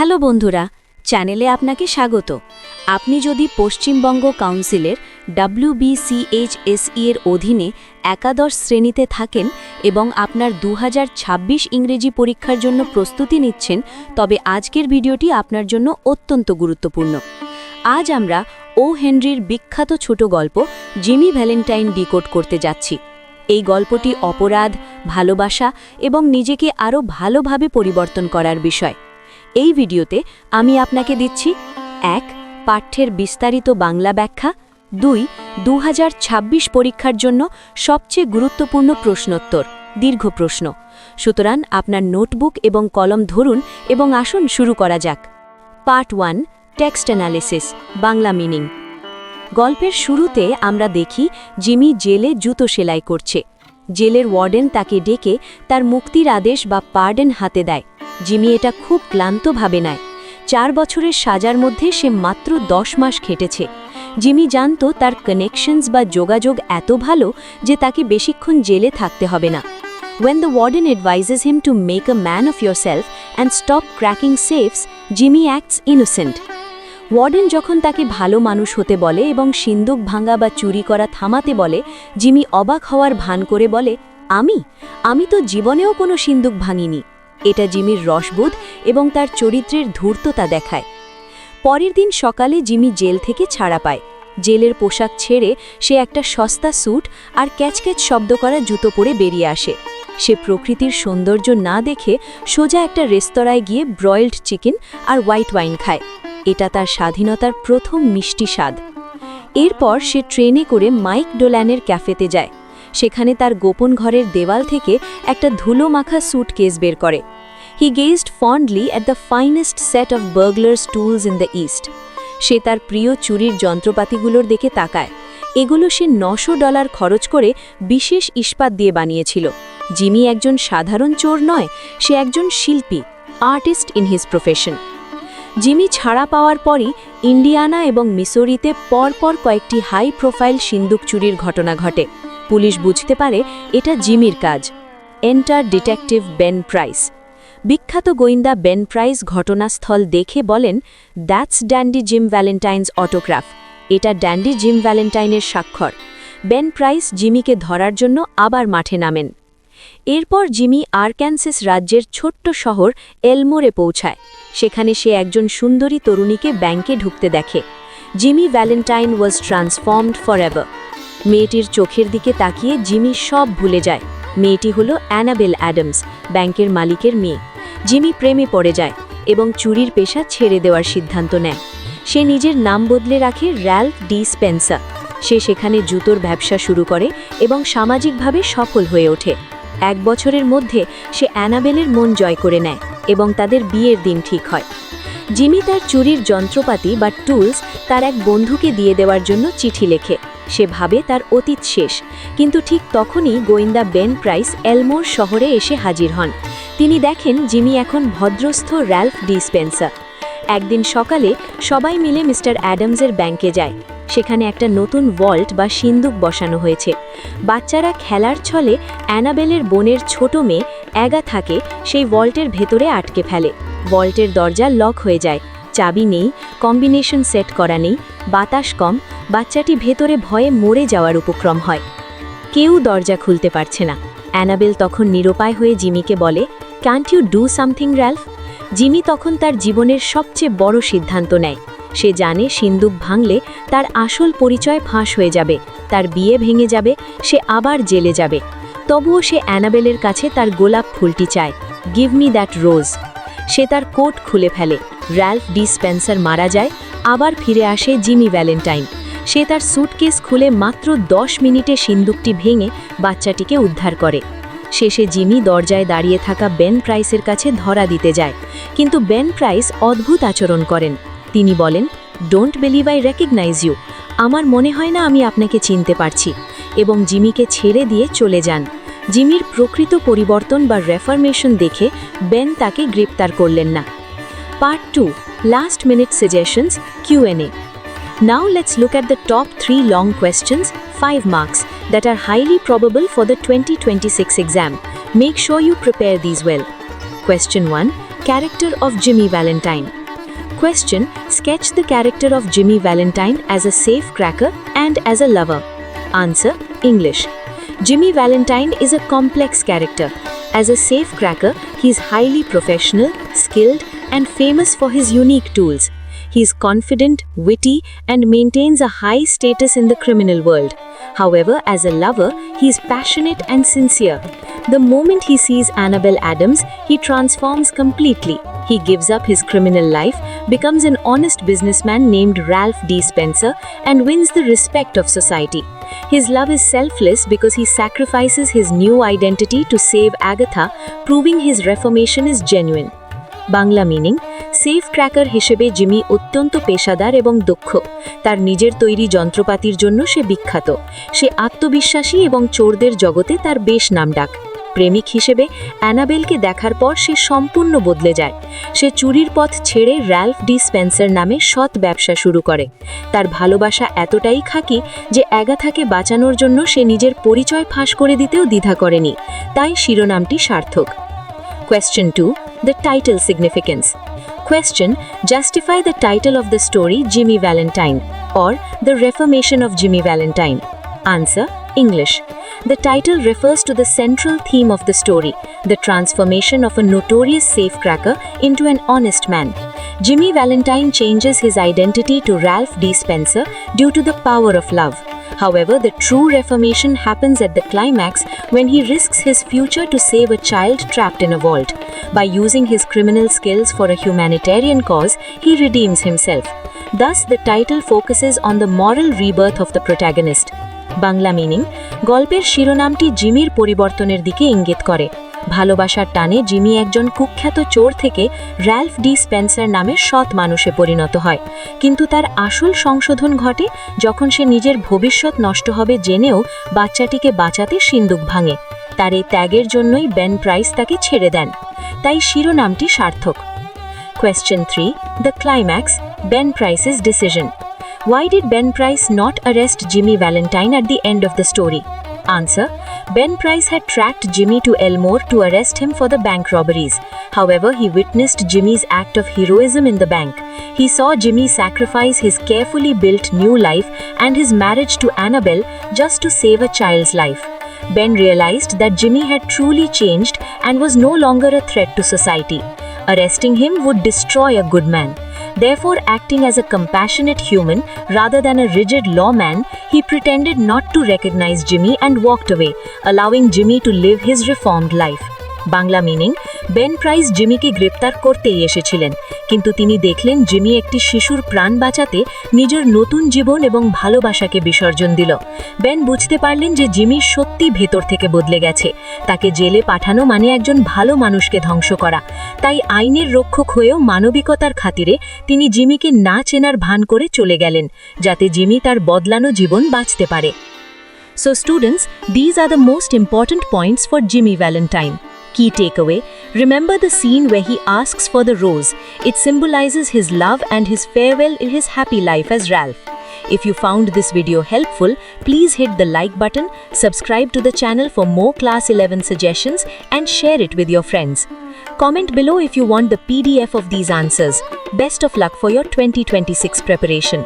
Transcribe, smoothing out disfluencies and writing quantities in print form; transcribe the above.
Hello বন্ধুরা, চ্যানেলে আপনাকে স্বাগত। আপনি যদি পশ্চিমবঙ্গ কাউন্সিলের WBCHSE এর অধীনে একাদশ শ্রেণীতে থাকেন এবং আপনার 2026 ইংরেজি পরীক্ষার জন্য প্রস্তুতি নিচ্ছেন, তবে আজকের ভিডিওটি আপনার জন্য অত্যন্ত গুরুত্বপূর্ণ। আজ আমরা ও হেনরির বিখ্যাত ছোট গল্প জিমি ভ্যালেন্টাইন ডিকোড করতে যাচ্ছি। এই গল্পটি অপরাধ, ভালোবাসা এবং নিজেকে আরও ভালোভাবে পরিবর্তন করার বিষয়। এই ভিডিওতে আমি আপনাকে দিচ্ছি 1. পাঠ্যের বিস্তারিত বাংলা ব্যাখ্যা, 2. 2026 পরীক্ষার জন্য সবচেয়ে গুরুত্বপূর্ণ প্রশ্নোত্তর, দীর্ঘ প্রশ্ন। সুতরাং আপনার নোটবুক এবং কলম ধরুন এবং আসুন শুরু করা যাক। Part 1, text analysis, Bangla meaning. গল্পের শুরুতে আমরা দেখি জিমি জেলে জুতো সেলাই করছে। জেলের ওয়ার্ডেন তাকে ডেকে তার মুক্তির আদেশ বা পার্ডেন হাতে দেয়। জিমি এটা খুব ক্লান্তভাবে নেয়। 4 বছরের সাজার মধ্যে সে মাত্র 10 মাস খেটেছে। জিমি জানত তার কানেকশনস বা যোগাযোগ এত ভালো যে তাকে বেশিক্ষণ জেলে থাকতে হবে না। When the warden advises him to make a man of yourself and stop cracking safes, Jimmy acts innocent. Warden যখন তাকে ভালো মানুষ হতে বলে এবং সিন্দুক ভাঙা বা চুরি করা থামাতে বলে, জিমি অবাক হওয়ার ভান করে বলে, আমি তো জীবনেও কোনো সিন্দুক ভাঙিনি। এটা জিমির রসবোধ এবং তার চরিত্রের ধূর্ততা দেখায়। পরের দিন সকালে জিমি জেল থেকে ছাড়া পায়। জেলের পোশাক ছেড়ে সে একটা সস্তা স্যুট আর ক্যাচক্যাচ শব্দ করা জুতো পরে বেরিয়ে আসে। সে প্রকৃতির সৌন্দর্য না দেখে সোজা একটা রেস্তোরাঁয় গিয়ে ব্রয়েলড চিকেন আর হোয়াইট ওয়াইন খায়। এটা তার স্বাধীনতার প্রথম মিষ্টি স্বাদ। এরপর সে ট্রেনে করে মাইক ডোল্যানের ক্যাফেতে যায়। সেখানে তার গোপন ঘরের দেওয়াল থেকে একটা ধুলো মাখা স্যুটকেস বের করে। He gazed fondly at the finest set of burglars tools in the East. সে তার প্রিয় চুরির যন্ত্রপাতিগুলোর দিকে তাকায়। এগুলো সে $900 খরচ করে বিশেষ ইস্পাত দিয়ে বানিয়েছিল। জিমি একজন সাধারণ চোর নয়, সে একজন শিল্পী, artist in his profession. Jimmy ছাড়া পাওয়ার পরই ইন্ডিয়ানা এবং মিসোরিতে পরপর কয়েকটি হাই প্রোফাইল সিন্দুক চুরির ঘটনা ঘটে। পুলিশ বুঝতে পারে এটা জিমির কাজ। Enter detective Ben price. বিখ্যাত গোয়েন্দা বেন প্রাইস ঘটনাস্থল দেখে বলেন, that's dandy gym Valentine's autograph. এটা ড্যান্ডি জিম ভ্যালেন্টাইনের স্বাক্ষর। বেন প্রাইস জিমিকে ধরার জন্য আবার মাঠে নামেন। এরপর জিমি আরকানসাস রাজ্যের ছোট্ট শহর এলমোরে পৌঁছায়। সেখানে সে একজন সুন্দরী তরুণীকে ব্যাংকে ঢুকতে দেখে। জিমি ভ্যালেন্টাইন ওয়াজ ট্রান্সফর্মড ফরএভার। মেয়েটির চোখের দিকে তাকিয়ে জিমি সব ভুলে যায়। মেয়েটি হলো অ্যানাবেল অ্যাডামস, ব্যাংকের মালিকের মেয়ে। জিমি প্রেমে পড়ে যায় এবং চুরির পেশা ছেড়ে দেওয়ার সিদ্ধান্ত নেয়। সে নিজের নাম বদলে রাখে র্যালফ ডি স্পেন্সার। সে সেখানে জুতোর ব্যবসা শুরু করে এবং সামাজিকভাবে সফল হয়ে ওঠে। 1 বছরের মধ্যে সে অ্যানাবেলের মন জয় করে নেয় এবং তাদের বিয়ের দিন ঠিক হয়। জিমি তার চুরির যন্ত্রপাতি বা টুলস তার এক বন্ধুকে দিয়ে দেওয়ার জন্য চিঠি লেখে। সে ভাবে তার অতীত শেষ, কিন্তু ঠিক তখনই গোয়েন্দা বেন প্রাইস এলমোর শহরে এসে হাজির হন। তিনি দেখেন জিমি এখন ভদ্রস্থ র্যালফ ডি স্পেন্সার। একদিন সকালে সবাই মিলে মিস্টার অ্যাডামসের ব্যাংকে যায়। সেখানে একটা নতুন ভল্ট বা সিন্দুক বসানো হয়েছে। বাচ্চারা খেলার ছলে অ্যানাবেলের বোনের ছোট মেয়ে অ্যাগা থাকে সেই ভল্টের ভেতরে আটকে ফেলে। ভল্টের দরজা লক হয়ে যায়, চাবি নেই, কম্বিনেশন সেট করা নেই, বাতাস কম। বাচ্চাটি ভেতরে ভয়ে মরে যাওয়ার উপক্রম হয়। কেউ দরজা খুলতে পারছে না। অ্যানাবেল তখন নিরুপায় হয়ে জিমিকে বলে, can't you do something Ralph? Jimmy তখন তার জীবনের সবচেয়ে বড় সিদ্ধান্ত নেয়। সে জানে সিন্দুক ভাঙলে তার আসল পরিচয় ফাঁস হয়ে যাবে, তার বিয়ে ভেঙে যাবে, সে আবার জেলে যাবে। তবুও সে অ্যানাবেলের কাছে তার গোলাপ ফুলটি চায়, গিভ মি দ্যাট রোজ। সে তার কোট খুলে ফেলে। র্যালফ ডি স্পেন্সার মারা যায়, আবার ফিরে আসে জিমি ভ্যালেন্টাইন। সে তার স্যুটকেস খুলে মাত্র 10 মিনিটে সিন্দুকটি ভেঙে বাচ্চাটিকে উদ্ধার করে। শেষে জিমি দরজায় দাঁড়িয়ে থাকা বেন প্রাইসের কাছে ধরা দিতে যায়, কিন্তু বেন প্রাইস অদ্ভুত আচরণ করেন। তিনি বলেন, don't believe I recognise you. আমার মনে হয় না আমি আপনাকে চিনতে পারছি, এবং জিমিকে ছেড়ে দিয়ে চলে যান। জিমির প্রকৃত পরিবর্তন বা রেফরমেশন দেখে বেন তাকে গ্রেপ্তার করলেন না। Part 2, last minute suggestions, Q&A. Now let's look at the top 3 long questions, 5 marks, that are highly probable for the 2026 exam. Make sure you prepare these well. Question 1. Character of Jimmy Valentine. Question: sketch the character of Jimmy Valentine as a safecracker and as a lover. Answer: English. Jimmy Valentine is a complex character. As a safecracker, he is highly professional, skilled, and famous for his unique tools. He is confident, witty, and maintains a high status in the criminal world. However, as a lover, he is passionate and sincere. The moment he sees Annabelle Adams, he transforms completely. He gives up his criminal life, becomes an honest businessman named Ralph D. Spencer, and wins the respect of society. His love is selfless because he sacrifices his new identity to save Agatha, proving his reformation is genuine. Bangla meaning: safe cracker হিসেবে Jimmy অত্যন্ত পেশাদার এবং দক্ষ। তার নিজের তৈরি যন্ত্রপাতির জন্য সে বিখ্যাত। সে আত্মবিশ্বাসী এবং চোরদের জগতে তার বেশ নামডাক। প্রেমিক হিসেবে অ্যানাবেলকে দেখার পর সে সম্পূর্ণ বদলে যায়। সে চুরির পথ ছেড়ে র্যালফ ডি স্পেন্সার নামে সৎ ব্যবসা শুরু করে। তার ভালোবাসা এতটাই খাঁটি যে অ্যাগাথাকে বাঁচানোর জন্য সে নিজের পরিচয় ফাঁস করে দিতেও দ্বিধা করেনি। তাই শিরোনামটি সার্থক। Question 2. The title significance. Question: justify the title of the story Jimmy Valentine or The Reformation of Jimmy Valentine. Answer: English. The title refers to the central theme of the story, the transformation of a notorious safecracker into an honest man. Jimmy Valentine changes his identity to Ralph D. Spencer due to the power of love. However, the true reformation happens at the climax when he risks his future to save a child trapped in a vault. By using his criminal skills for a humanitarian cause, he redeems himself. Thus, the title focuses on the moral rebirth of the protagonist. Bangla meaning: গল্পের শিরোনামটি জিমির পরিবর্তনের দিকে ইঙ্গিত করে। ভালোবাসার টানে Jimmy একজন কুখ্যাত চোর থেকে র্যালফ ডি স্পেন্সার নামে সৎ মানুষে পরিণত হয়, কিন্তু তার আসল সংশোধন ঘটে যখন সে নিজের ভবিষ্যৎ নষ্ট হবে জেনেও বাচ্চাটিকে বাঁচাতে সিন্দুক ভাঙে। তার এই ত্যাগের জন্যই বেন প্রাইস তাকে ছেড়ে দেন। তাই শিরোনামটি সার্থক। Question 3. The climax: Ben Price's decision. Why did Ben Price not arrest Jimmy Valentine at the end of the story? Answer: Ben Price had tracked Jimmy to Elmore to arrest him for the bank robberies. However, he witnessed Jimmy's act of heroism in the bank. He saw Jimmy sacrifice his carefully built new life and his marriage to Annabelle just to save a child's life. Ben realized that Jimmy had truly changed and was no longer a threat to society. Arresting him would destroy a good man. Therefore, acting as a compassionate human rather than a rigid lawman, he pretended not to recognize Jimmy and walked away, allowing Jimmy to live his reformed life. Bangla meaning: Ben Price জিমিকে গ্রেপ্তার করতেই এসেছিলেন, কিন্তু তিনি দেখলেন Jimmy একটি শিশুর প্রাণ বাঁচাতে নিজের নতুন জীবন এবং ভালোবাসাকে বিসর্জন দিল। বেন বুঝতে পারলেন যে জিমি সত্যি ভেতর থেকে বদলে গেছে। তাকে জেলে পাঠানো মানে একজন ভালো মানুষকে ধ্বংস করা। তাই আইনের রক্ষক হয়েও মানবিকতার খাতিরে তিনি জিমিকে না চেনার ভান করে চলে গেলেন, যাতে জিমি তার বদলানো জীবন বাঁচতে পারে। So students, these are the most important points for Jimmy Valentine. Key takeaway: remember the scene where he asks for the rose. It symbolizes his love and his farewell in his happy life as Ralph. If you found this video helpful, please hit the like button, subscribe to the channel for more Class 11 suggestions, and share it with your friends. Comment below if you want the PDF of these answers. Best of luck for your 2026 preparation.